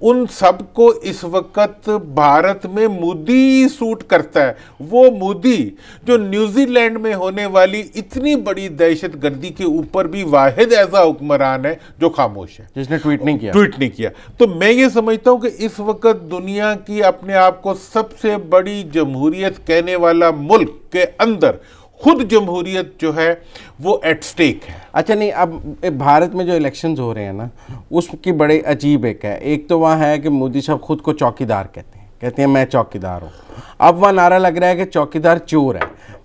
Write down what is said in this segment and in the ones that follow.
ان سب کو اس وقت بھارت میں مودی سوٹ کرتا ہے. وہ مودی جو نیوزی لینڈ میں ہونے والی اتنی بڑی دہشت گردی کے اوپر بھی واحد ایسا حکمران ہے جو خاموش ہے, جس نے ٹویٹ نہیں کیا. تو میں یہ سمجھتا ہوں کہ اس وقت دنیا کی اپنے آپ کو سب سے بڑی جمہوریت کہنے والا ملک کے اندر خود جمہوریت جو ہے وہ ایٹ سٹیک ہے. اچھا نہیں, اب بھارت میں جو الیکشنز ہو رہے ہیں نا, اس کی بڑے عجیب ایک تو وہاں ہے کہ مودی صاحب خود کو چوکیدار کہتے ہیں میں چوکیدار ہوں. اب وہاں نعرہ لگ رہا ہے کہ چوکیدار چور ہے.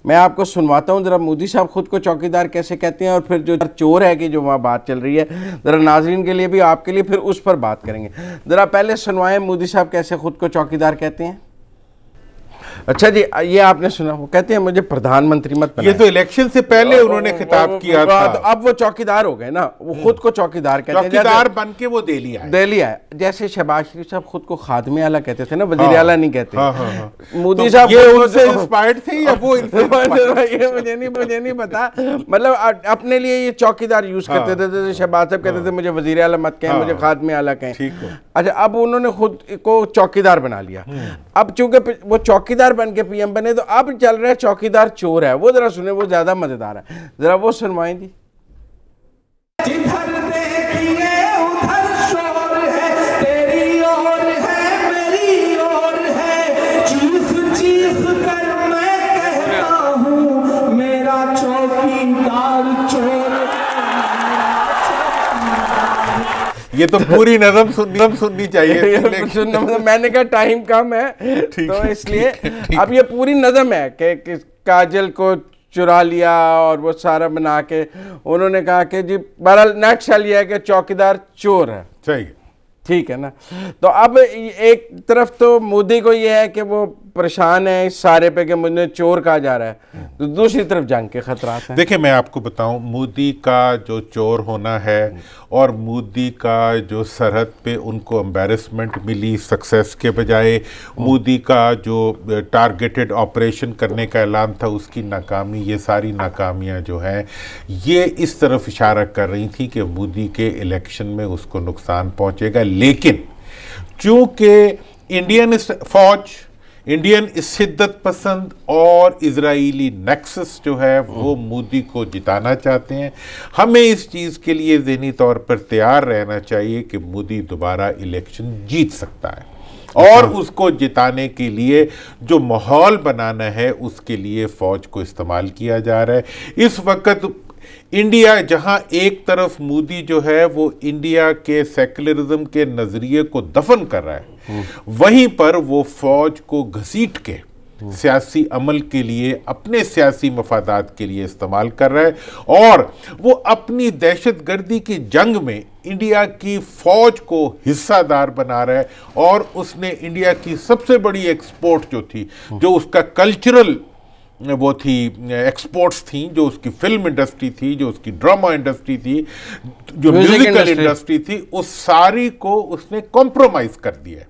میں آپ کو سنواتا ہوں ذرا مودی صاحب خود کو چوکیدار کیسے کہتے ہیں, اور پھر جو چور ہے کہ جو وہاں بات چل رہی ہے, ذرا ناظرین کے لیے بھی آپ کے لیے پھر اس پر بات کریں گے. ذرا پہلے سنوائیں مودی صاحب کیسے خود کو چوکیدار کہتے ہیں. اچھا جی, یہ آپ نے سنا, وہ کہتے ہیں مجھے پردھان منتری مت بنائیں. یہ تو الیکشن سے پہلے انہوں نے خطاب کیا تھا. اب وہ چوکیدار ہو گئے نا, وہ خود کو چوکیدار کہتے ہیں. چوکیدار بن کے وہ دہلی آئے. جیسے شہباز شریف صاحب خود کو خادم اعلیٰ کہتے تھے نا, وزیر اعلیٰ نہیں کہتے. مودی صاحب یہ ان سے انسپائرڈ تھے یا وہ مجھے نہیں پتا, مطلب اپنے لیے یہ چوکیدار یوز کرتے تھے. جیسے شہباز صاحب کہتے تھے مجھے وزیر اعلیٰ مت کہیں, مجھے خادم اعلیٰ کہیں. اچھا, اب انہوں نے خود کو چوکیدار بنا لیا. اب چونکہ وہ چوکیدار بن کے پی ایم بنے, تو اب چل رہا ہے چوکیدار چور ہے. وہ ذرا سنیں, وہ زیادہ مزیدار ہے, ذرا وہ سنوائیں جی. یہ تو پوری نظم سننی چاہیے. میں نے کہا ٹائم کم ہے تو اس لیے اب یہ پوری نظم ہے کہ کاجل کو چرا لیا اور وہ سارا بنا کے انہوں نے کہا کہ جی بہرحال نیکسٹ سال یہ ہے کہ چوکیدار چور ہے. صحیح, ٹھیک ہے نا. تو اب ایک طرف تو مودی کو یہ ہے کہ وہ پریشان ہے اس سارے پہ کہ مجھے چور کہا جا رہا ہے, تو دوسری طرف جنگ کے خطرات ہیں. دیکھیں میں آپ کو بتاؤں, مودی کا جو چور ہونا ہے اور مودی کا جو سرحد پہ ان کو امبیرسمنٹ ملی سکسیس کے بجائے, مودی کا جو ٹارگیٹڈ آپریشن کرنے کا اعلان تھا اس کی ناکامی, یہ ساری ناکامیاں جو ہیں یہ اس طرف اشارہ کر رہی تھی کہ مودی کے الیکشن میں اس کو نقصان پہنچے گا. لیکن چونکہ انڈین شدت پسند اور اسرائیلی نیکسس جو ہے وہ مودی کو جتانا چاہتے ہیں, ہمیں اس چیز کے لیے ذہنی طور پر تیار رہنا چاہیے کہ مودی دوبارہ الیکشن جیت سکتا ہے, اور اس کو جتانے کے لیے جو ماحول بنانا ہے اس کے لیے فوج کو استعمال کیا جا رہا ہے. اس وقت انڈیا جہاں ایک طرف مودی جو ہے وہ انڈیا کے سیکولرزم کے نظریے کو دفن کر رہا ہے, وہیں پر وہ فوج کو گھسیٹ کے سیاسی عمل کے لیے اپنے سیاسی مفادات کے لیے استعمال کر رہا ہے, اور وہ اپنی دہشت گردی کی جنگ میں انڈیا کی فوج کو حصہ دار بنا رہا ہے. اور اس نے انڈیا کی سب سے بڑی ایکسپورٹ جو تھی, جو اس کا کلچرل وہ تھی ایکسپورٹس تھیں, جو اس کی فلم انڈسٹری تھی, جو اس کی ڈرامہ انڈسٹری تھی, جو میوزیکل انڈسٹری تھی, اس ساری کو اس نے کمپرومائز کر دیا ہے.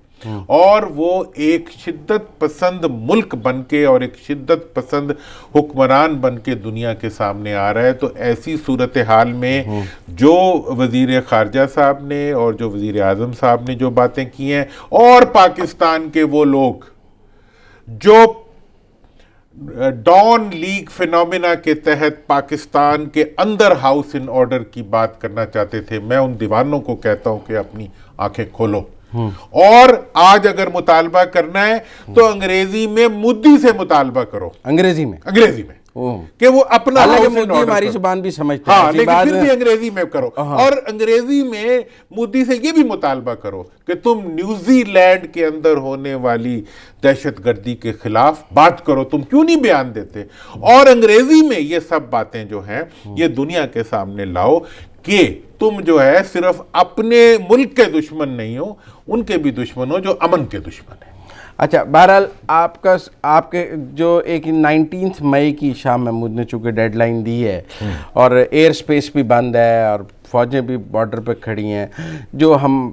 اور وہ ایک شدت پسند ملک بن کے اور ایک شدت پسند حکمران بن کے دنیا کے سامنے آ رہا ہے. تو ایسی صورتحال میں جو وزیر خارجہ صاحب نے اور جو وزیر اعظم صاحب نے جو باتیں کی ہیں, اور پاکستان کے وہ لوگ جو ڈان لیگ فینومینا کے تحت پاکستان کے اندر ہاؤس ان آرڈر کی بات کرنا چاہتے تھے, میں ان دیوانوں کو کہتا ہوں کہ اپنی آنکھیں کھولو, اور آج اگر مطالبہ کرنا ہے تو انگریزی میں مودی سے مطالبہ کرو. انگریزی میں کہ وہ اپنا ہماری زبان بھی سمجھتے ہیں, ہاں, لیکن پھر بھی انگریزی میں کرو. اور انگریزی میں مودی سے یہ بھی مطالبہ کرو کہ تم نیوزی لینڈ کے اندر ہونے والی دہشت گردی کے خلاف بات کرو, تم کیوں نہیں بیان دیتے. اور انگریزی میں یہ سب باتیں جو ہیں یہ دنیا کے سامنے لاؤ کہ تم جو ہے صرف اپنے ملک کے دشمن نہیں ہو, ان کے بھی دشمن ہو جو امن کے دشمن ہیں. اچھا, بہرحال آپ کے جو ایک 19 مئی کی شاہ محمود نے چونکہ ڈیڈ لائن دی ہے اور ایئر سپیس بھی بند ہے اور فوجیں بھی بارڈر پہ کھڑی ہیں, جو ہم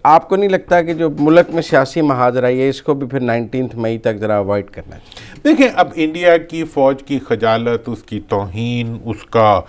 آپ کو نہیں لگتا کہ جو ملک میں سیاسی محاذ رہی ہے اس کو بھی پھر 19 مئی تک ذرا اوائڈ کرنا چاہیے؟ دیکھیں اب انڈیا کی فوج کی خجالت، اس کی توہین، اس کا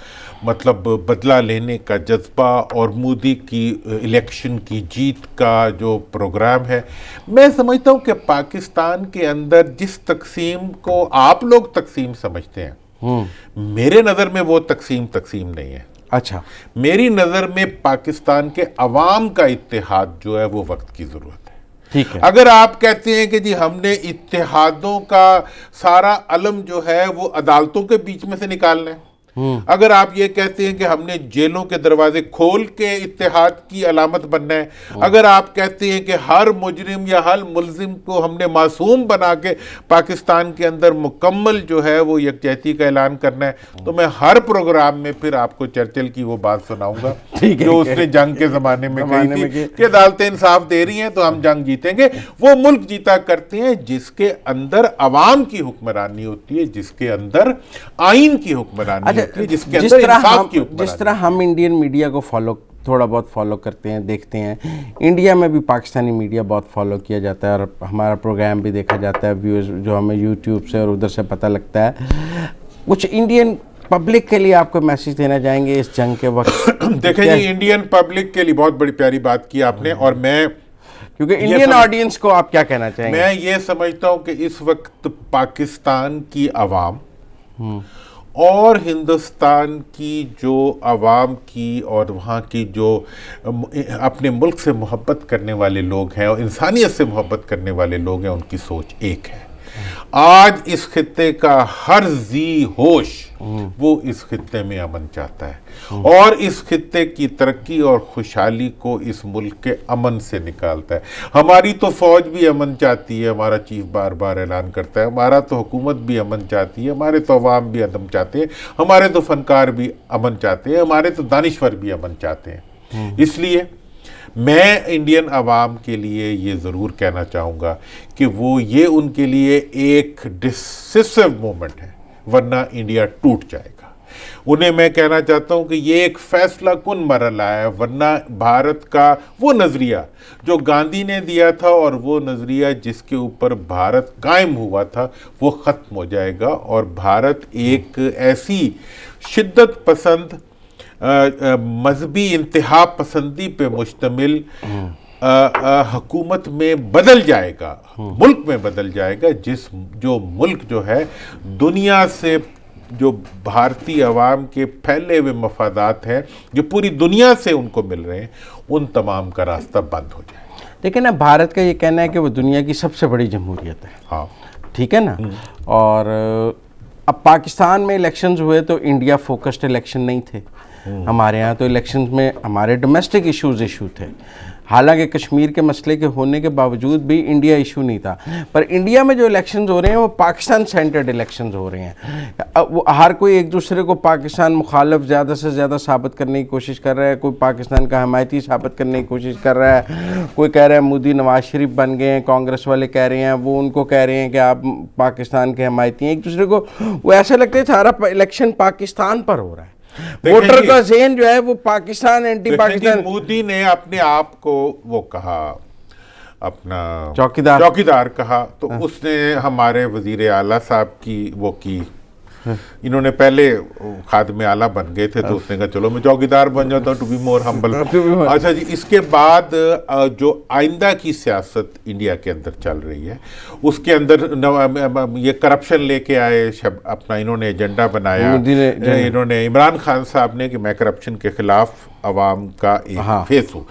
مطلب بدلہ لینے کا جذبہ اور مودی کی الیکشن کی جیت کا جو پروگرام ہے، میں سمجھتا ہوں کہ پاکستان کے اندر جس تقسیم کو آپ لوگ تقسیم سمجھتے ہیں، میرے نظر میں وہ تقسیم نہیں ہے۔ اچھا، میری نظر میں پاکستان کے عوام کا اتحاد جو ہے وہ وقت کی ضرورت ہے۔ ٹھیک ہے، اگر آپ کہتے ہیں کہ جی ہم نے اتحادوں کا سارا علم جو ہے وہ عدالتوں کے بیچ میں سے نکالنا ہے، اگر آپ یہ کہتے ہیں کہ ہم نے جیلوں کے دروازے کھول کے اتحاد کی علامت بننا ہے، اگر آپ کہتے ہیں کہ ہر مجرم یا ہر ملزم کو ہم نے معصوم بنا کے پاکستان کے اندر مکمل جو ہے وہ یکجہتی کا اعلان کرنا ہے، تو میں ہر پروگرام میں پھر آپ کو چرچل کی وہ بات سناؤں گا جو اس نے جنگ کے زمانے میں کہی تھی کہ عدالتیں انصاف دے رہی ہیں تو ہم جنگ جیتیں گے۔ وہ ملک جیتا کرتے ہیں جس کے اندر عوام کی حکمرانی ہوتی ہے، جس کے اندر آئین کی حکمرانی ہوتی ہے، جس طرح ہم انڈین میڈیا کو تھوڑا بہت فالو کرتے ہیں، دیکھتے ہیں، انڈیا میں بھی پاکستانی میڈیا بہت فالو کیا جاتا ہے اور ہمارا پروگرام بھی دیکھا جاتا ہے، ویوز جو ہمیں یوٹیوب سے اور ادھر سے پتہ لگتا ہے۔ کچھ انڈین پبلک کے لیے آپ کو میسیج دینا چاہیں گے اس جنگ کے وقت؟ دیکھیں جی، انڈین پبلک کے لیے بہت بڑی پیاری بات کی آپ نے، اور میں کیونکہ انڈین آڈینس کو آپ کیا کہنا چاہیں گے؟ میں یہ سمجھتا ہوں کہ اس وقت پاکستان کی عوام اور ہندوستان کی جو عوام کی اور وہاں کی جو اپنے ملک سے محبت کرنے والے لوگ ہیں اور انسانیت سے محبت کرنے والے لوگ ہیں، ان کی سوچ ایک ہے۔ آج اس خطے کا ہر ذی ہوش وہ اس خطے میں امن چاہتا ہے اور اس خطے کی ترقی اور خوشحالی کو اس ملک کے امن سے نکالتا ہے۔ ہماری تو فوج بھی امن چاہتی ہے، ہمارا چیف بار بار اعلان کرتا ہے، ہمارا تو حکومت بھی امن چاہتی ہے، ہمارے تو عوام بھی امن چاہتے ہیں، ہمارے تو فنکار بھی امن چاہتے ہیں، ہمارے تو دانشور بھی امن چاہتے ہیں۔ اس لیے میں انڈین عوام کے لیے یہ ضرور کہنا چاہوں گا کہ وہ یہ ان کے لیے ایک ڈسیسو مومنٹ ہے، ورنہ انڈیا ٹوٹ جائے گا۔ انہیں میں کہنا چاہتا ہوں کہ یہ ایک فیصلہ کن مرحلہ ہے، ورنہ بھارت کا وہ نظریہ جو گاندھی نے دیا تھا اور وہ نظریہ جس کے اوپر بھارت قائم ہوا تھا وہ ختم ہو جائے گا، اور بھارت ایک ایسی شدت پسند مذہبی انتہا پسندی پہ مشتمل حکومت میں بدل جائے گا، ملک میں بدل جائے گا، جو ملک جو ہے دنیا سے، جو بھارتی عوام کے پھیلے ہوئے مفادات ہیں جو پوری دنیا سے ان کو مل رہے ہیں، ان تمام کا راستہ بند ہو جائے گا۔ لیکن اب بھارت کا یہ کہنا ہے کہ وہ دنیا کی سب سے بڑی جمہوریت ہے، ہاں ٹھیک ہے نا، اور اب پاکستان میں الیکشنز ہوئے تو انڈیا فوکسڈ الیکشن نہیں تھے، ہمارے ہاں تو الیکشنز میں ہمارے ڈومیسٹک ایشو تھے، حالانکہ کشمیر کے مسئلے کے ہونے کے باوجود بھی انڈیا ایشو نہیں تھا، پر انڈیا میں جو الیکشنز ہو رہے ہیں وہ پاکستان سینٹرڈ الیکشنز ہو رہے ہیں۔ ہر کوئی ایک دوسرے کو پاکستان مخالف زیادہ سے زیادہ ثابت کرنے کی کوشش کر رہا ہے، کوئی پاکستان کا حمایتی ثابت کرنے کی کوشش کر رہا ہے، کوئی کہہ رہا ہے مودی نواز شریف بن گئے ہیں، کانگریس والے کہہ رہے ہیں، وہ ان کو کہہ رہے ہیں کہ آپ پاکستان کے حمایتی ہیں، ایک دوسرے کو وہ ایسا لگتا ہے سارا الیکشن پاکستان پر ہو رہا ہے، ووٹر کا ذہن جو ہے وہ پاکستان اینٹی پاکستان۔ مودی نے اپنے آپ کو وہ کہا، اپنا چوکیدار کہا، تو اس نے ہمارے وزیر اعلیٰ صاحب کی وہ کی، انہوں نے پہلے خادم اعلیٰ بن گئے تھے تو اس نے کہا چلو میں چوکیدار بن جاتا ہوں، ٹو بی مور ہمبل۔ اچھا جی، اس کے بعد جو آئندہ کی سیاست انڈیا کے اندر چل رہی ہے اس کے اندر یہ کرپشن لے کے آئے، اپنا انہوں نے ایجنڈا بنایا، انہوں نے عمران خان صاحب نے کہ میں کرپشن کے خلاف عوام کا ایک فیس ہوں۔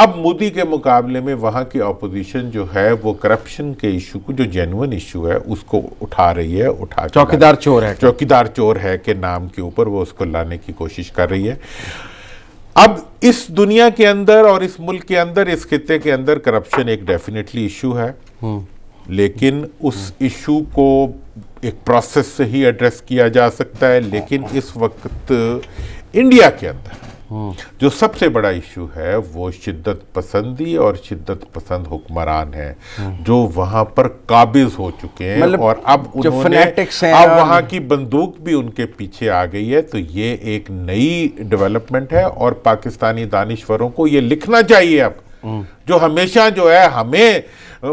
اب مودی کے مقابلے میں وہاں کی اپوزیشن جو ہے وہ کرپشن کے ایشو کو، جو جینوئن ایشو ہے، اس کو اٹھا رہی ہے، چوکیدار چور ہے کہ نام کے اوپر وہ اس کو لانے کی کوشش کر رہی ہے۔ اب اس دنیا کے اندر اور اس ملک کے اندر، اس خطے کے اندر کرپشن ایک ڈیفینیٹلی ایشو ہے، لیکن اس ایشو کو ایک پروسیس سے ہی ایڈریس کیا جا سکتا ہے، لیکن اس وقت انڈیا کے اندر جو سب سے بڑا ایشو ہے وہ شدت پسندی اور شدت پسند حکمران ہیں جو وہاں پر قابض ہو چکے ہیں، اور اب انہوں نے وہاں کی بندوق بھی ان کے پیچھے آ گئی ہے۔ تو یہ ایک نئی ڈیولپمنٹ ہے اور پاکستانی دانشوروں کو یہ لکھنا چاہیے اب جو ہمیشہ جو ہے ہمیں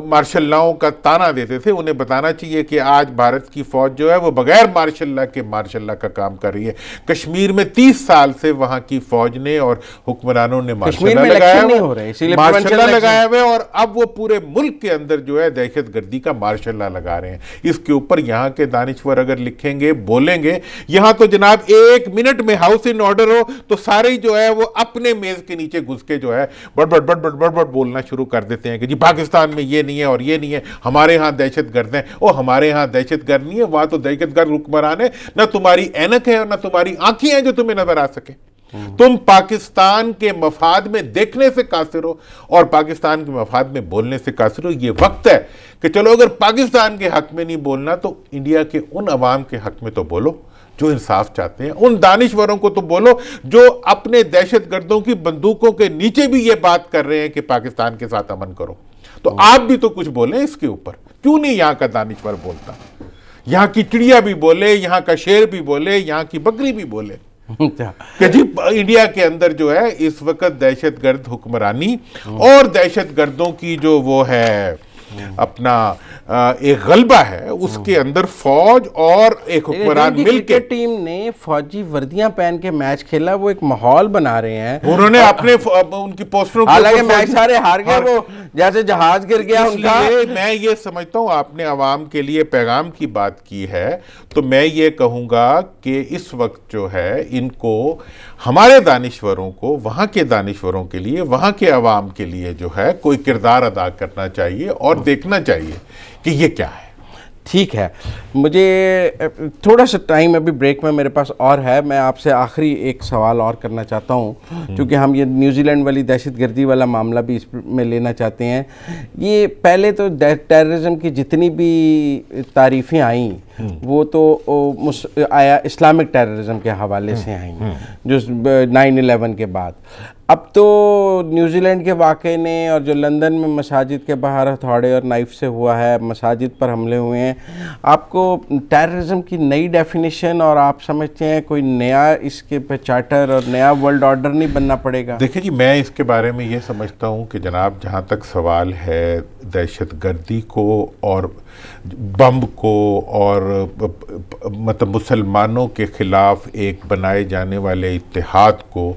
مارشل لاؤں کا تانا دیتے تھے، انہیں بتانا چاہیے کہ آج بھارت کی فوج جو ہے وہ بغیر مارشل لا کے مارشل لا کا کام کر رہی ہے۔ کشمیر میں 30 سال سے وہاں کی فوج نے اور حکمرانوں نے مارشل لا لگایا ہوا ہے، اور اب وہ پورے ملک کے اندر جو ہے دہشت گردی کا مارشل لا لگا رہے ہیں۔ اس کے اوپر یہاں کے دانشور اگر لکھیں گے، بولیں گے، یہاں تو جناب 1 منٹ میں ہاؤس ان آرڈر ہو تو سارے جو ہے وہ اپنے میز کے نیچے گھس کے جو ہے بڑ بڑ بڑ بڑ بڑ بڑ بولنا شروع کر دیتے ہیں کہ جی پاکستان میں یہ نہیں ہے اور یہ نہیں ہے، ہمارے ہاں دہشت گرد ہیں۔ ہمارے ہاں دہشت گرد نہیں ہے، وہاں تو دہشت گرد حکمران ہے، نہ تمہاری اینک ہے اور نہ تمہاری آنکھیں ہیں جو تمہیں نظر آ سکے۔ تم پاکستان کے مفاد میں دیکھنے سے قاصر ہو اور پاکستان کے مفاد میں بولنے سے قاصر ہو۔ یہ وقت ہے کہ چلو اگر پاکستان کے حق میں نہیں بولنا تو انڈیا کے ان عوام کے حق میں تو بولو جو انصاف چاہتے ہیں، ان دانشوروں کو تو بولو جو اپنے دہشت گردوں کی بندوقوں کے نیچے بھی یہ بات کر رہے ہیں کہ پاکستان کے ساتھ امن کرو۔ تو آپ بھی تو کچھ بولیں اس کے اوپر، کیوں نہیں یہاں کا دانشور بولتا؟ یہاں کی چڑیا بھی بولے، یہاں کا شیر بھی بولے، یہاں کی بکری بھی بولے کہ جی انڈیا کے اندر جو ہے اس وقت دہشت گرد حکمرانی اور دہشت گردوں کی جو وہ ہے اپنا ایک غلبہ ہے، اس کے اندر فوج اور ایک حکمران مل کے ٹیم نے فوجی وردیاں پہن کے میچ کھیلا، وہ ایک ماحول بنا رہے ہیں۔ انہوں نے اپنے ان کی پوسٹروں کو، حالانکہ میچ سارے ہار گئے، وہ جیسے جہاز گر گیا ان کا۔ میں یہ سمجھتا ہوں آپ نے عوام کے لیے پیغام کی بات کی ہے، تو میں یہ کہوں گا کہ اس وقت جو ہے ان کو، ہمارے دانشوروں کو، وہاں کے دانشوروں کے لیے، وہاں کے عوام کے لیے جو ہے کوئی کردار ادا کرنا چاہیے اور دیکھنا چاہیے کہ یہ کیا ہے۔ ٹھیک ہے، مجھے تھوڑا سا ٹائم ابھی بریک میں میرے پاس اور ہے، میں آپ سے آخری ایک سوال اور کرنا چاہتا ہوں کیونکہ ہم یہ نیوزی لینڈ والی دہشت گردی والا معاملہ بھی اس میں لینا چاہتے ہیں۔ یہ پہلے تو ٹیررزم کی جتنی بھی تعریفیں آئیں وہ تو آیا اسلامک ٹیررزم کے حوالے سے آئیں، جو 9/11 کے بعد۔ اب تو نیوزی لینڈ کے واقعے نے اور جو لندن میں مساجد کے باہر ہتھوڑے اور نائف سے ہوا ہے، مساجد پر حملے ہوئے ہیں، آپ کو ٹیررزم کی نئی ڈیفینیشن اور آپ سمجھتے ہیں کوئی نیا اس کے پہ چارٹر اور نیا ورلڈ آرڈر نہیں بننا پڑے گا؟ دیکھیں جی، میں اس کے بارے میں یہ سمجھتا ہوں کہ جناب جہاں تک سوال ہے دہشت گردی کو اور بم کو اور مطلب مسلمانوں کے خلاف ایک بنائے جانے والے اتحاد کو،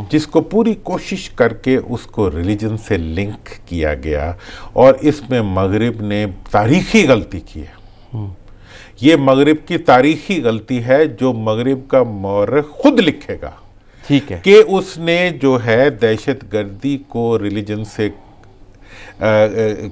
جس کو پوری کوشش کر کے اس کو ریلیجن سے لنک کیا گیا، اور اس میں مغرب نے تاریخی غلطی کی ہے۔ یہ مغرب کی تاریخی غلطی ہے جو مغرب کا مورخ خود لکھے گا، ٹھیک ہے، کہ اس نے جو ہے دہشت گردی کو ریلیجن سے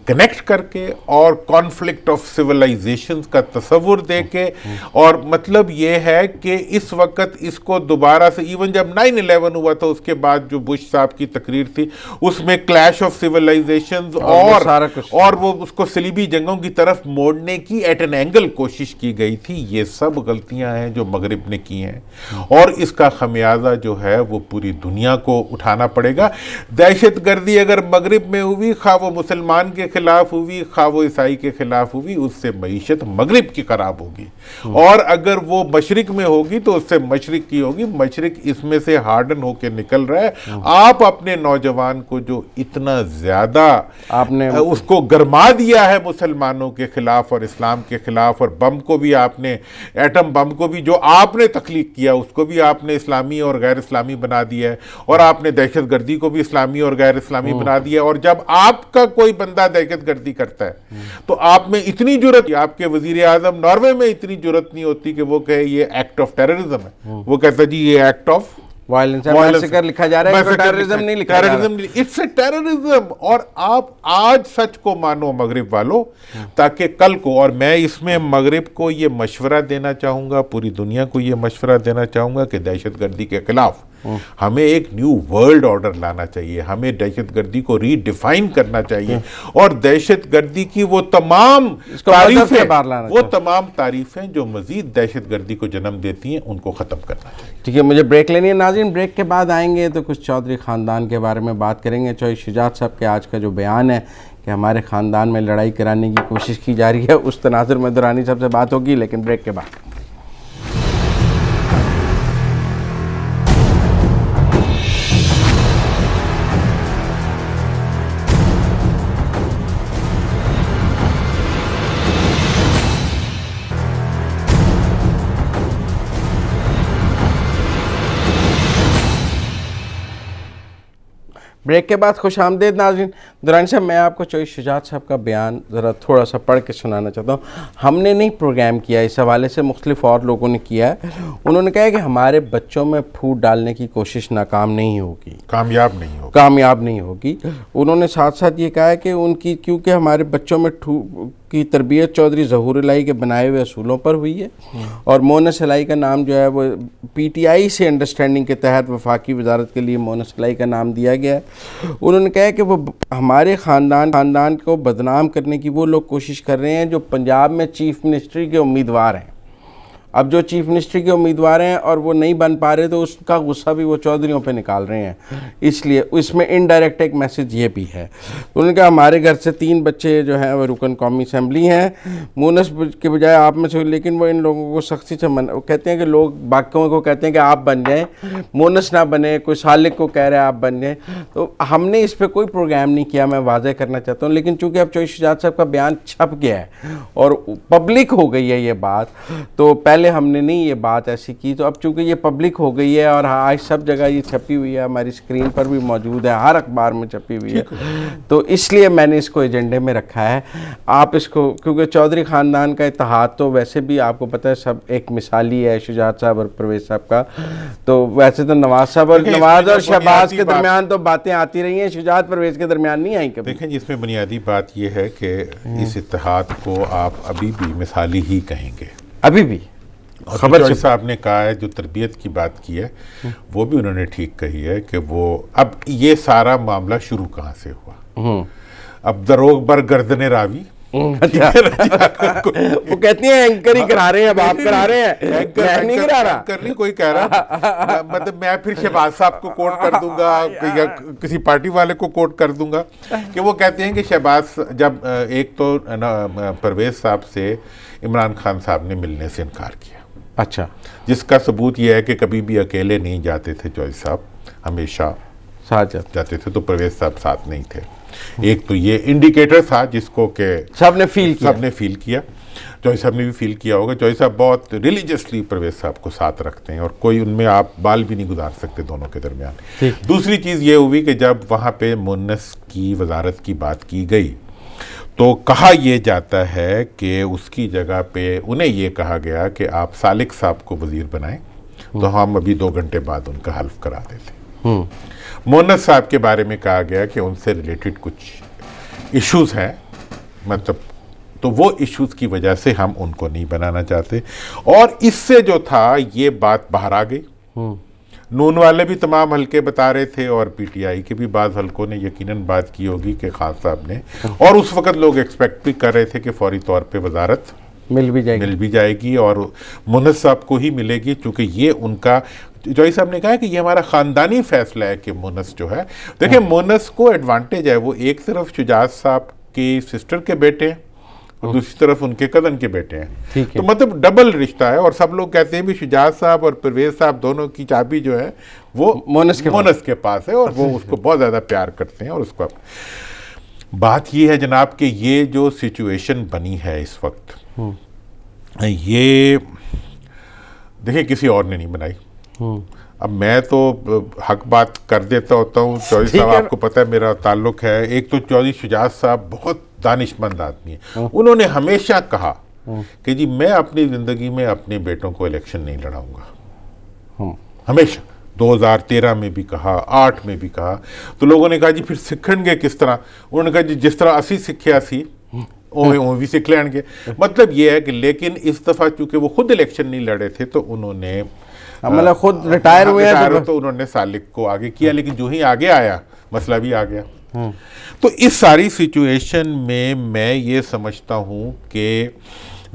کنیکٹ کر کے اور کانفلکٹ آف سیولائزیشنز کا تصور دے کے، اور مطلب یہ ہے کہ اس وقت اس کو دوبارہ سے، ایون جب 9/11 ہوا تھا اس کے بعد جو بش صاحب کی تقریر تھی اس میں کلیش آف سیولائزیشنز اور وہ اس کو صلیبی جنگوں کی طرف موڑنے کی ایٹ این اینگل کوشش کی گئی تھی۔ یہ سب غلطیاں ہیں جو مغرب نے کی ہیں، اور اس کا خمیازہ جو ہے وہ پوری دنیا کو اٹھانا پڑے گا۔ دہشت گردی اگر مغرب میں ہوئی، خواہ وہ مسلمان کے خلاف ہوئی، خواہ وہ عیسائی کے خلاف ہوئی، اس سے معیشت مغرب کی خراب ہوگی، اور اگر وہ مشرق میں ہوگی تو اس سے مشرق کی ہوگی۔ مشرق اس میں سے ہارڈن ہو کے نکل رہا ہے۔ آپ اپنے نوجوان کو جو اتنا زیادہ آپ نے اس کو گرما دیا ہے مسلمانوں کے خلاف اور اسلام کے خلاف، اور بم کو بھی آپ نے، ایٹم بم کو بھی جو آپ نے تخلیق کیا اس کو بھی آپ نے اسلامی اور غیر اسلامی بنا دیا ہے، اور آپ نے دہشت گردی کو بھی اسلامی اور غیر اسلامی بنا دیا ہے۔ اور جب آپ کا کوئی بندہ دہشت گردی کرتا ہے تو آپ میں اتنی جرت، آپ کے وزیر اعظم ناروے میں اتنی جرت نہیں ہوتی کہ وہ کہے یہ ایکٹ آف ٹیررزم ہے، وہ کہتا جی یہ ایکٹ آف وائلنس لکھا جا رہا ہے، ٹیررزم نہیں لکھا جا رہا ہے، اٹس اے ٹیررزم۔ اور آپ آج سچ کو مانو مغرب والوں، تاکہ کل کو، اور میں اس میں مغرب کو یہ مشورہ دینا چاہوں گا، پوری دنیا کو یہ مشورہ دینا چاہوں گا کہ دہشت گردی کے خلاف ہمیں ایک نیو ورلڈ آرڈر لانا چاہیے، ہمیں دہشت گردی کو ری ڈیفائن کرنا چاہیے، اور دہشت گردی کی وہ تمام تعریفیں جو مزید دہشت گردی کو جنم دیتی ہیں ان کو ختم کرنا چاہیے۔ ٹھیک ہے، مجھے بریک لینی ہے ناظرین، بریک کے بعد آئیں گے تو کچھ چودھری خاندان کے بارے میں بات کریں گے۔ چوہدری شجاعت صاحب کے آج کا جو بیان ہے کہ ہمارے خاندان میں لڑائی کرانے کی کوشش کی جا رہی ہے، اس تناظر میں درانی صاحب سے بات ہوگی، لیکن بریک کے بعد۔ بریک کے بعد خوش آمدید ناظرین. درانی صاحب, میں آپ کو چوئی شجاعت صاحب کا بیان ذرا تھوڑا سا پڑھ کے سنانا چاہتا ہوں. ہم نے نہیں پروگرام کیا, اس حوالے سے مختلف اور لوگوں نے کیا ہے. انہوں نے کہا کہ ہمارے بچوں میں پھوٹ ڈالنے کی کوشش ناکام نہیں ہوگی, کامیاب نہیں ہوگی. انہوں نے ساتھ ساتھ یہ کہا ہے کہ ان کی, کیونکہ ہمارے بچوں میں کی تربیت چودھری ظہور الہی کے بنائے ہوئے اصولوں پر ہوئی ہے, اور مونس الہی کا نام جو ہے وہ پی ٹی آئی سے انڈرسٹینڈنگ کے تحت وفاقی وزارت کے لیے مونس الہی کا نام دیا گیا ہے. انہوں نے کہا کہ وہ ہمارے خاندان کو بدنام کرنے کی وہ لوگ کوشش کر رہے ہیں جو پنجاب میں چیف منسٹری کے امیدوار ہیں. اب جو چیف منسٹری کے امیدوار ہیں اور وہ نہیں بن پا رہے, تو اس کا غصہ بھی وہ چودھریوں پہ نکال رہے ہیں. اس لیے اس میں انڈائریکٹ ایک میسج یہ بھی ہے. انہوں نے کہا ہمارے گھر سے 3 بچے جو ہیں وہ رکن قومی اسمبلی ہیں, مونس کے بجائے آپ میں سے, لیکن وہ ان لوگوں کو سختی سے کہتے ہیں کہ لوگ باقیوں کو کہتے ہیں کہ آپ بن جائیں, مونس نہ بنے. کوئی سالک کو کہہ رہے ہیں آپ بن جائیں. تو ہم نے اس پہ کوئی پروگرام نہیں کیا, میں واضح کرنا چاہتا ہوں. لیکن چونکہ اب چوئی شجاعت صاحب کا بیان چھپ گیا ہے اور پبلک ہو گئی ہے یہ بات, تو پہلے ہم نے نہیں یہ بات ایسی کی. تو اب چونکہ یہ پبلک ہو گئی ہے اور آج سب جگہ یہ چھپی ہوئی ہے, ہماری اسکرین پر بھی موجود ہے, ہر اخبار میں چھپی ہوئی ہے, تو اس لیے میں نے اس کو ایجنڈے میں رکھا ہے. آپ اس کو, کیونکہ چودھری خاندان کا اتحاد تو ویسے بھی آپ کو پتہ ہے سب ایک مثالی ہے, شجاعت صاحب اور پرویز صاحب کا. تو ویسے تو نواز صاحب اور شہباز کے درمیان تو باتیں آتی رہی ہیں, شجاعت پرویز کے درمیان نہیں آئیں کبھی. دیکھیں اس میں بنیادی بات یہ ہے کہ اس اتحاد کو آپ ابھی بھی مثالی ہی کہیں گے, ابھی بھی. خبر صاحب نے کہا ہے, جو تربیت کی بات کی ہے وہ بھی انہوں نے ٹھیک کہی ہے کہ وہ اب یہ سارا معاملہ شروع کہاں سے ہوا. اب دروغ بر گردن راوی, وہ کہتی ہیں اینکر ہی کرا رہے ہیں, اب آپ کرا رہے ہیں, میں نہیں کرا رہا. اینکر نہیں کوئی کہہ رہا, مطلب میں پھر شہباز صاحب کو کوٹ کر دوں گا یا کسی پارٹی والے کو کوٹ کر دوں گا کہ وہ کہتے ہیں کہ شہباز, جب ایک تو پرویز صاحب سے عمران خان صاحب نے ملنے سے انکار کیا, اچھا, جس کا ثبوت یہ ہے کہ کبھی بھی اکیلے نہیں جاتے تھے چوئی صاحب, ہمیشہ ساتھ جاتے تھے. تو پرویز صاحب ساتھ نہیں تھے. ایک تو یہ انڈیکیٹر تھا جس کو کہ سب نے فیل کیا. چوئی صاحب نے بھی فیل کیا ہوگا. چوئی صاحب بہت ریلیجسلی پرویز صاحب کو ساتھ رکھتے ہیں اور کوئی ان میں آپ بال بھی نہیں گزار سکتے دونوں کے درمیان. دوسری چیز یہ ہوئی کہ جب وہاں پہ مونس کی وزارت کی بات کی گئی تو کہا یہ جاتا ہے کہ اس کی جگہ پہ انہیں یہ کہا گیا کہ آپ سالک صاحب کو وزیر بنائیں, تو ہم ابھی 2 گھنٹے بعد ان کا حلف کرا دیتے. مونس صاحب کے بارے میں کہا گیا کہ ان سے ریلیٹڈ کچھ ایشوز ہیں, مطلب تو وہ ایشوز کی وجہ سے ہم ان کو نہیں بنانا چاہتے. اور اس سے جو تھا یہ بات باہر آ گئی. نون والے بھی تمام حلقے بتا رہے تھے اور پی ٹی آئی کے بھی بعض حلقوں نے یقیناً بات کی ہوگی کہ خان صاحب نے, اور اس وقت لوگ ایکسپیکٹ بھی کر رہے تھے کہ فوری طور پہ وزارت مل بھی جائے گی اور مونس صاحب کو ہی ملے گی, چونکہ یہ ان کا, جوئی صاحب نے کہا کہ یہ ہمارا خاندانی فیصلہ ہے کہ مونس جو ہے, دیکھیں مونس کو ایڈوانٹیج ہے, وہ ایک طرف شجاعت صاحب کی سسٹر کے بیٹے ہیں اور دوسری طرف ان کے کزن کے بیٹے ہیں, تو مطلب ڈبل رشتہ ہے. اور سب لوگ کہتے ہیں بھی شجاعت صاحب اور پرویز صاحب دونوں کی چابی جو ہے وہ مونس کے پاس ہے, اور وہ اس کو بہت زیادہ پیار کرتے ہیں. اور اس کو بات یہ ہے جناب کہ یہ جو سچویشن بنی ہے اس وقت, یہ دیکھیں کسی اور نے نہیں بنائی. اب میں تو حق بات کر دیتا ہوتا ہوں. چودھری صاحب آپ کو پتہ ہے میرا تعلق ہے, ایک تو چودھری شجاعت صاحب بہت دانش مند آدمی ہیں. انہوں نے ہمیشہ کہا کہ جی میں اپنی زندگی میں اپنے بیٹوں کو الیکشن نہیں لڑاؤں گا, ہمیشہ. 2013 میں بھی کہا, 8 میں بھی کہا. تو لوگوں نے کہا جی پھر سکھن گے کس طرح؟ انہوں نے کہا جی جس طرح اسی سکھے اسی وہ بھی سکھ لین گے. مطلب یہ ہے کہ لیکن اس دفعہ چونکہ وہ خود الیکشن نہیں لڑے تھے تو انہوں نے مطلب خود ریٹائر ہوئے تو انہوں نے سالک کو آگے کیا, لیکن جو ہی آگے آیا مسئلہ بھی آ گیا. تو اس ساری سچویشن میں یہ سمجھتا ہوں کہ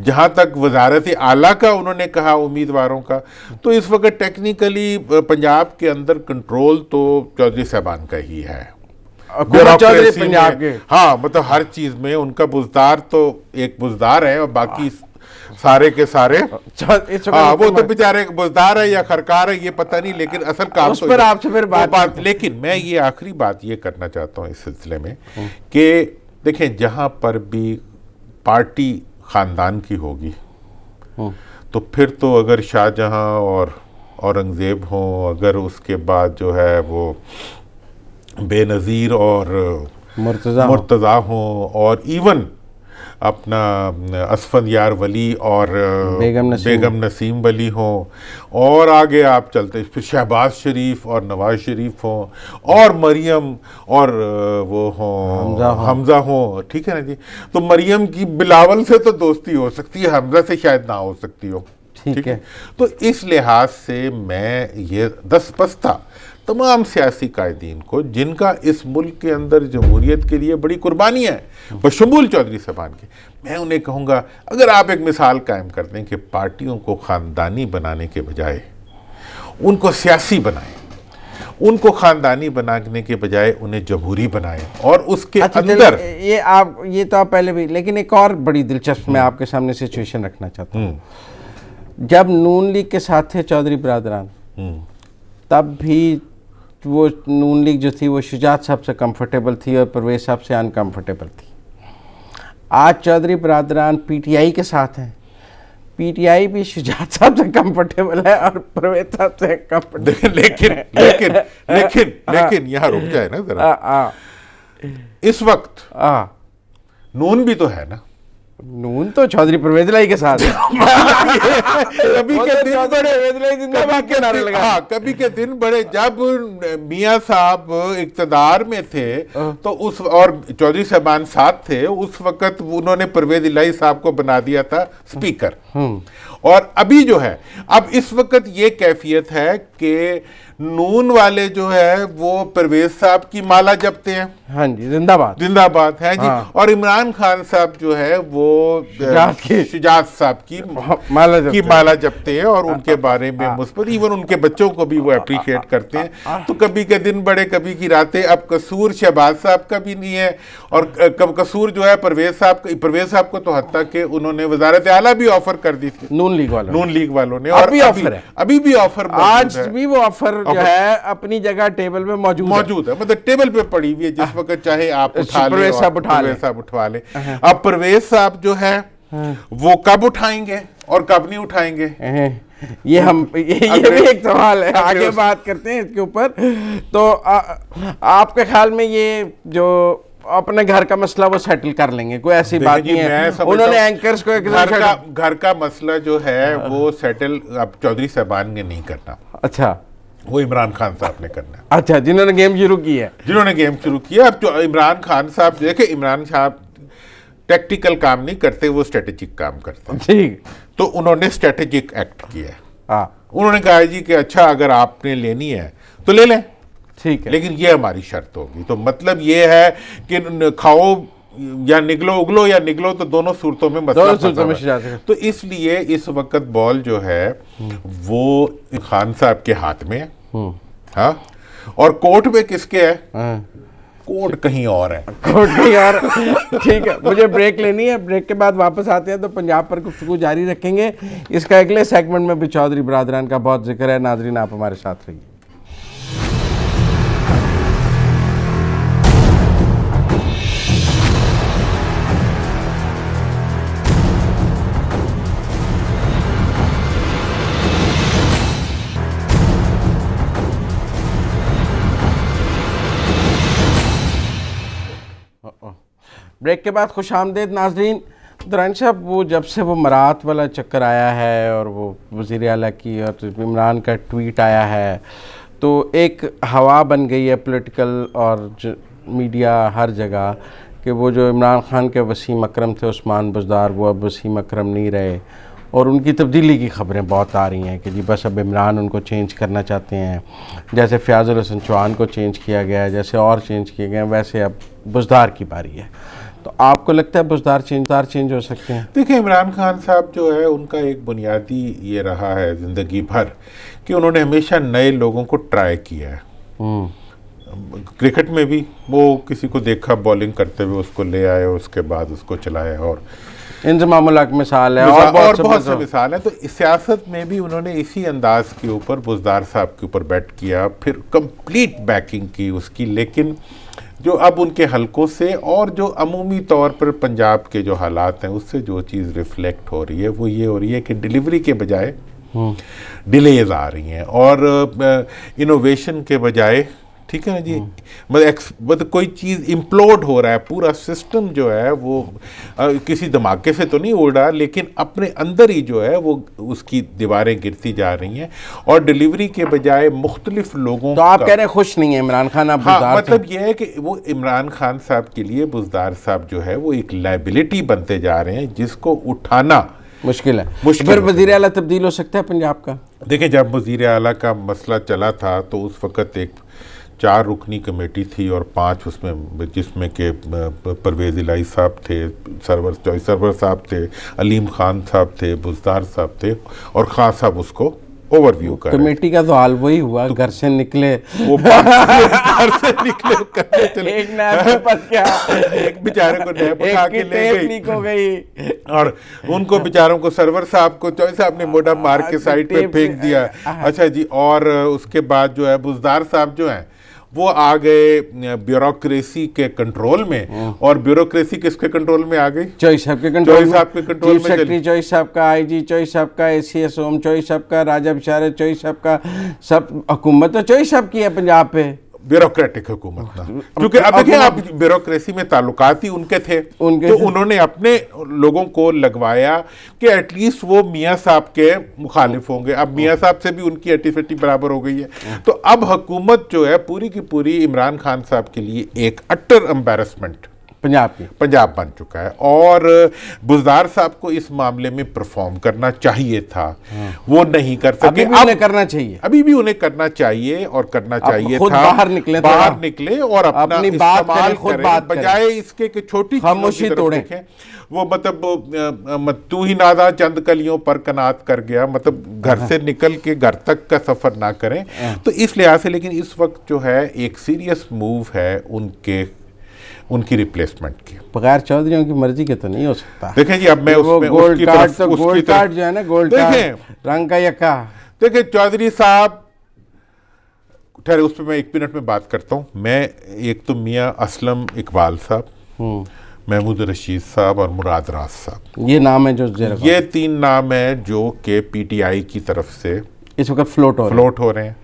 جہاں تک وزارت اعلیٰ کا انہوں نے کہا امیدواروں کا, تو اس وقت ٹیکنیکلی پنجاب کے اندر کنٹرول تو چودھری صاحبان کا ہی ہے. پنجاب کے, ہاں مطلب ہر چیز میں ان کا بزدار تو ایک بزدار ہے اور باقی سارے کے سارے وہ تو بیچارے بزدار ہے یا خرکار ہے یہ پتہ نہیں, لیکن اصل کام اس پر آپ سے پھر بات. لیکن میں یہ آخری بات یہ کرنا چاہتا ہوں اس سلسلے میں کہ دیکھیں جہاں پر بھی پارٹی خاندان کی ہوگی تو پھر تو اگر شاہ جہاں اور اورنگزیب ہوں, اگر اس کے بعد جو ہے وہ بے نظیر اور مرتضیٰ ہوں، اور ایون اپنا اسفندیار ولی اور بیگم نسیم ولی ہوں، اور آگے آپ چلتے پھر شہباز شریف اور نواز شریف ہوں، اور مریم اور وہ ہوں حمزہ ہوں، ٹھیک ہے نا جی. تو مریم کی بلاول سے تو دوستی ہو سکتی ہے، حمزہ سے شاید نہ ہو سکتی ہو، ٹھیک ہے. تو اس لحاظ سے میں یہ دست پستہ تمام سیاسی قائدین کو جن کا اس ملک کے اندر جمہوریت کے لیے بڑی قربانی ہے بشمول چودھری صاحبان کے، میں انہیں کہوں گا اگر آپ ایک مثال قائم کر دیں کہ پارٹیوں کو خاندانی بنانے کے بجائے ان کو سیاسی بنائیں، ان کو خاندانی بنانے کے بجائے انہیں جمہوری بنائیں، اور اس کے اندر یہ تو آپ پہلے بھی، لیکن ایک اور بڑی دلچسپ میں آپ کے سامنے سچویشن رکھنا چاہتا ہوں. جب نون لیگ کے ساتھ تھے چودھری برادران، تب بھی وہ نون لیگ جو تھی وہ شجاعت صاحب سے کمفرٹیبل تھی اور پرویز صاحب سے انکمفرٹیبل تھی. آج چودھری برادران پی ٹی آئی کے ساتھ ہیں، پی ٹی آئی بھی شجاعت صاحب سے کمفرٹیبل ہے اور پرویز صاحب سے کمفرٹیبل. لیکن یہاں رک جائے نا ذرا، اس وقت نون بھی تو ہے نا، نون تو چودھری پرویز لائی کے ساتھ کبھی کے دن بڑے، جب میاں صاحب اقتدار میں تھے تو اس اور چودھری صاحبان ساتھ تھے، اس وقت انہوں نے پرویز الہی صاحب کو بنا دیا تھا سپیکر. اور ابھی جو ہے اب اس وقت یہ کیفیت ہے کہ نون والے جو ہے وہ پرویز صاحب کی مالا جپتے ہیں، ہاں جی، زندہ باد ہے جی، اور عمران خان صاحب جو ہے وہ شجاعت صاحب کی مالا جپتے ہیں، اور ان کے بارے میں مثبت، ایون ان کے بچوں کو بھی وہ اپریشیٹ کرتے ہیں. تو کبھی کے دن بڑے کبھی کی راتیں. اب قصور شہباز صاحب کا بھی نہیں ہے، اور قصور جو ہے پرویز صاحب کو تو حتیٰ کہ انہوں نے وزارت اعلیٰ بھی آفر کر دی تھی نون لیگ والوں نے، اور ابھی بھی آفر، آج بھی وہ آفر جو ہے اپنی جگہ ٹیبل پہ موجود ہے، مطلب ٹیبل پہ پڑی ہوئی ہے، جس وقت چاہے آپ اٹھا لیں، پرویز صاحب اٹھوا لیں. اب پرویز صاحب جو ہے وہ کب اٹھائیں گے اور کب نہیں اٹھائیں گے، یہ بھی ایک سوال ہے، آگے بات کرتے ہیں اس کے اوپر. تو آپ کے خیال میں یہ جو اپنے گھر کا مسئلہ وہ سیٹل کر لیں گے، کوئی ایسی بات نہیں ہے؟ انہوں نے اینکرز کو گھر کا مسئلہ جو ہے وہ سیٹل اب چودھری صاحبان نے نہیں کرنا. اچھا، وہ عمران خان صاحب نے کرنا ہے. اچھا، جنہوں نے گیم شروع کیا. اب جو عمران خان صاحب دیکھیں، عمران صاحب ٹیکٹیکل کام نہیں کرتے، وہ اسٹریٹجک کام کرتے ہیں. ٹھیک. تو انہوں نے اسٹریٹجک ایکٹ کیا ہے. انہوں نے کہا جی کہ اچھا اگر آپ نے لینی ہے تو لے لیں، ٹھیک ہے، لیکن یہ ہماری شرط ہوگی. تو مطلب یہ ہے کہ کھاؤ یا نگلو تو دونوں صورتوں میں مسئلہ. تو اس لیے اس وقت بال جو ہے وہ خان صاحب کے ہاتھ میں ہے، ہاں، اور کورٹ میں کس کے ہے؟ کورٹ کہیں اور ہے. ٹھیک ہے، مجھے بریک لینی ہے، بریک کے بعد واپس آتے ہیں تو پنجاب پر گفتگو جاری رکھیں گے. اس کا اگلے سیگمنٹ میں بھی چودھری برادران کا بہت ذکر ہے. ناظرین، آپ ہمارے ساتھ رہیے. بریک کے بعد خوش آمدید ناظرین. درانی صاحب، وہ جب سے وہ مرات والا چکر آیا ہے اور وہ وزیر اعلیٰ کی اور عمران کا ٹویٹ آیا ہے تو ایک ہوا بن گئی ہے پولیٹیکل اور میڈیا ہر جگہ کہ وہ جو عمران خان کے وسیم اکرم تھے عثمان بزدار، وہ اب وسیم اکرم نہیں رہے، اور ان کی تبدیلی کی خبریں بہت آ رہی ہیں کہ جی بس اب عمران ان کو چینج کرنا چاہتے ہیں. جیسے فیاض الحسن چوہان کو چینج کیا گیا ہے، جیسے اور چینج کیے گئے ہیں، ویسے اب بزدار کی باری ہے. تو آپ کو لگتا ہے بزدار چینج ہو سکتے ہیں؟ دیکھیں، عمران خان صاحب جو ہے ان کا ایک بنیادی یہ رہا ہے زندگی بھر کہ انہوں نے ہمیشہ نئے لوگوں کو ٹرائی کیا ہے. کرکٹ میں بھی وہ کسی کو دیکھا بالنگ کرتے ہوئے اس کو لے آئے، اس کے بعد اس کو چلایا، اور انضمام الحق مثال ہے، اور بہت سے مثال ہیں. تو سیاست میں بھی انہوں نے اسی انداز کے اوپر بزدار صاحب کے اوپر بیٹ کیا، پھر کمپلیٹ بیکنگ کی اس کی. لیکن جو اب ان کے حلقوں سے اور جو عمومی طور پر پنجاب کے جو حالات ہیں اس سے جو چیز ریفلیکٹ ہو رہی ہے وہ یہ ہو رہی ہے کہ ڈیلیوری کے بجائے ڈیلیز آ رہی ہیں، اور انوویشن کے بجائے ٹھیک ہے نا جی. مطلب کوئی چیز امپلوڈ ہو رہا ہے, پورا سسٹم جو ہے وہ کسی دھماکے سے تو نہیں اڑ رہا, لیکن اپنے اندر ہی جو ہے وہ اس کی دیواریں گرتی جا رہی ہیں, اور ڈیلیوری کے بجائے مختلف لوگوں تو آپ کہہ رہے ہیں خوش نہیں ہیں عمران خان. آپ ہاں, مطلب یہ ہے کہ وہ عمران خان صاحب کے لیے بزدار صاحب جو ہے وہ ایک لائبلٹی بنتے جا رہے ہیں جس کو اٹھانا مشکل ہے. پھر وزیر اعلیٰ تبدیل ہو سکتا ہے پنجاب کا؟ دیکھیں, جب وزیر اعلیٰ کا مسئلہ چلا تھا تو اس وقت ایک 4 رکنی کمیٹی تھی اور 5 اس میں, جس میں کہ پرویز الہی صاحب تھے, سرور صاحب تھے, علیم خان صاحب تھے, بزدار صاحب تھے, اور خان صاحب اس کو اوور ویو کر رہے. کمیٹی کا تو حال وہی ہوا, گھر سے نکلے, وہ گھر سے نکلے کرتے چلے, ایک نیب کے پاس کیا, ایک بیچارے کو نیب اٹھا کے لے گئی, اور ان کو بیچاروں کو سرور صاحب کو چوئی صاحب نے موڈا مار کے سائڈ پہ پھینک دیا. اچھا جی, اور اس کے بعد جو ہے بزدار صاحب جو ہیں وہ آ گئے بیوروکریسی کے کنٹرول میں, اور بیوروکریسی کس کے کنٹرول میں آ گئی؟ چوئی صاحب کے کنٹرول میں. چیف سیکرٹری چوئی صاحب کا, آئی جی چوئی صاحب کا, ACS اوم چوئی صاحب کا, راجہ بشارت چوئی صاحب کا, سب حکومت تو چوئی صاحب کی ہے پنجاب پہ. بیوروکریٹک حکومت نا, کیونکہ اب دیکھیں آپ بیوروکریسی میں تعلقات ہی ان کے تھے, تو انہوں نے اپنے لوگوں کو لگوایا کہ ایٹ لیسٹ وہ میاں صاحب کے مخالف ہوں گے. اب میاں صاحب سے بھی ان کی اٹی فٹی برابر ہو گئی ہے, تو اب حکومت جو ہے پوری کی پوری عمران خان صاحب کے لیے ایک اٹر امبیرسمنٹ پنجاب بن چکا ہے. اور بزدار صاحب کو اس معاملے میں پرفارم کرنا چاہیے تھا, وہ نہیں کر سکے. ابھی بھی انہیں کرنا چاہیے اور کرنا چاہیے تھا. باہر نکلے اور اپنا استعمال کریں, بجائے اس کے کہ چھوٹی خاموشی توڑیں. وہ مطلب تو ہی نادا چند کلیوں پر کنات کر گیا, مطلب گھر سے نکل کے گھر تک کا سفر نہ کریں. تو اس لحاظ سے لیکن اس وقت جو ہے ایک سیریس موو ہے ان کی ریپلیسمنٹ کی. بغیر چودھریوں کی مرضی کے تو نہیں ہو سکتا. دیکھیں جی, اب میں گولڈ کارڈ جو ہے نا, گولڈ کارڈ رنگ کا یکا. دیکھیں چودھری صاحب, ٹھہرے اس پہ میں 1 منٹ میں بات کرتا ہوں. میں ایک تو میاں اسلم اقبال صاحب, محمود رشید صاحب اور مراد راز صاحب, یہ نام ہے جو یہ 3 نام ہیں جو کہ PTI کی طرف سے اس وقت فلوٹ ہو رہے ہیں.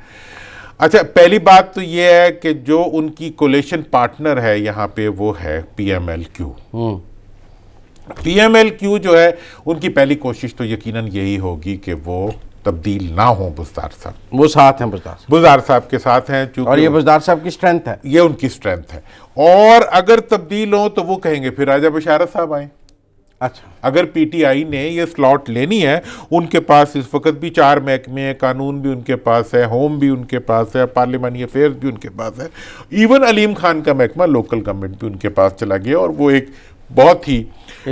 اچھا, پہلی بات تو یہ ہے کہ جو ان کی کولیشن پارٹنر ہے یہاں پہ وہ ہے PMLQ. PMLQ جو ہے ان کی پہلی کوشش تو یقیناً یہی ہوگی کہ وہ تبدیل نہ ہوں بزدار صاحب. وہ ساتھ ہیں, بزدار صاحب کے ساتھ ہیں, اور یہ بزدار صاحب کی سٹرینتھ ہے, یہ ان کی سٹرینتھ ہے. اور اگر تبدیل ہوں تو وہ کہیں گے پھر راجہ بشارت صاحب آئیں. اچھا, اگر PTI نے یہ سلاٹ لینی ہے, ان کے پاس اس وقت بھی 4 محکمے ہیں, قانون بھی ان کے پاس ہے, ہوم بھی ان کے پاس ہے, پارلیمانی افیئرز بھی ان کے پاس ہے, ایون علیم خان کا محکمہ لوکل گورنمنٹ بھی ان کے پاس چلا گیا, اور وہ ایک بہت ہی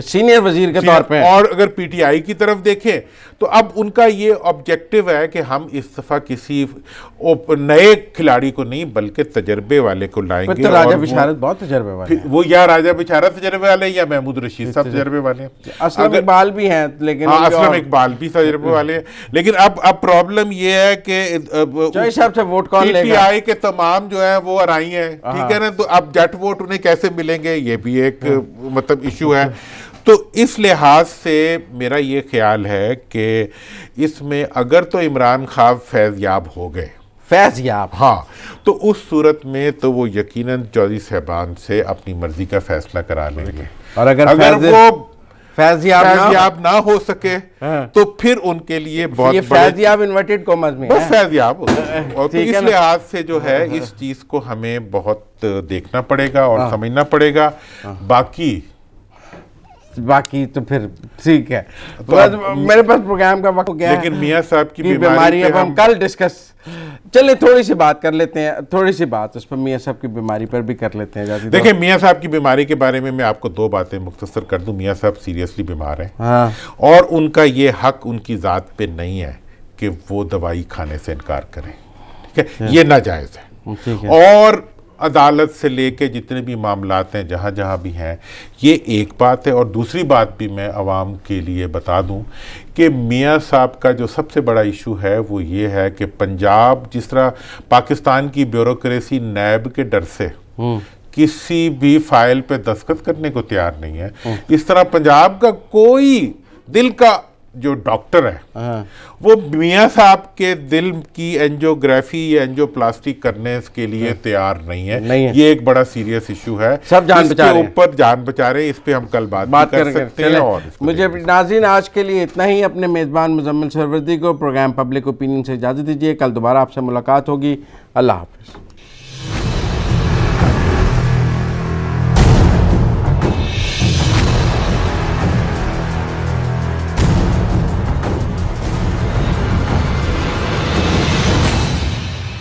سینئر وزیر کے طور پہ. اور اگر PTI کی طرف دیکھیں تو اب ان کا یہ آبجیکٹو ہے کہ ہم اس دفعہ کسی نئے کھلاڑی کو نہیں بلکہ تجربے والے کو لائیں گے. تو راجہ بشارت بہت تجربے والے ہیں, وہ یا راجہ بشارت تجربے والے یا محمود رشید صاحب تجربے والے ہیں. اسلم اقبال بھی ہیں, لیکن اسلم اقبال بھی تجربے والے ہیں. لیکن اب پرابلم یہ ہے کہ چوئی صاحب سے ووٹ کون لے گا. PTI کے تمام جو ہے وہ ارائی ہیں, ٹھیک ہے نا, تو اب جٹ ووٹ انہیں کیسے ملیں گے, یہ بھی ایک مطلب ایشو ہے. تو اس لحاظ سے میرا یہ خیال ہے کہ اس میں اگر تو عمران خان فیض یاب ہو گئے, ہاں, تو اس صورت میں تو وہ یقیناً چودھری صاحبان سے اپنی مرضی کا فیصلہ کرا لیں گے. اور اگر وہ فیض یاب نہ ہو سکے تو پھر ان کے لیے بہت فیض یاب انورٹڈ کامز میں بس فیض یاب. اور تو اس لحاظ سے جو ہے اس چیز کو ہمیں بہت دیکھنا پڑے گا اور سمجھنا پڑے گا. باقی تو پھر ٹھیک ہے, میرے پاس پروگرام کا وقت ہو گیا ہے. لیکن میاں صاحب کی بیماری اب ہم کل ڈسکس, چلیں تھوڑی سی بات کر لیتے ہیں, تھوڑی سی بات اس پر میاں صاحب کی بیماری پر بھی کر لیتے ہیں. دیکھیں میاں صاحب کی بیماری کے بارے میں آپ کو 2 باتیں مختصر کر دوں. میاں صاحب سیریسلی بیمار ہیں, اور ان کا یہ حق ان کی ذات پہ نہیں ہے کہ وہ دوائی کھانے سے انکار کریں, ٹھیک ہے, یہ ناجائز ہے. اور عدالت سے لے کے جتنے بھی معاملات ہیں جہاں جہاں بھی ہیں, یہ ایک بات ہے. اور دوسری بات بھی میں عوام کے لیے بتا دوں کہ میاں صاحب کا جو سب سے بڑا ایشو ہے وہ یہ ہے کہ پنجاب, جس طرح پاکستان کی بیوروکریسی نیب کے ڈر سے کسی بھی فائل پہ دستخط کرنے کو تیار نہیں ہے, اس طرح پنجاب کا کوئی دل کا جو ڈاکٹر ہیں وہ میاں صاحب کے دل کی اینجیوگرافی یا اینجیوپلاسٹی کرنے کے لیے تیار نہیں ہے. یہ ایک بڑا سیریس ایشو ہے, سب جان بچا رہے ہیں, اوپر جان بچا رہے ہیں, اس پہ ہم کل بات کر سکتے ہیں. اور مجھے ناظرین آج کے لیے اتنا ہی. اپنے میزبان مزمل سروردی کو پروگرام پبلک اوپینین سے اجازت دیجیے. کل دوبارہ آپ سے ملاقات ہوگی. اللہ حافظ.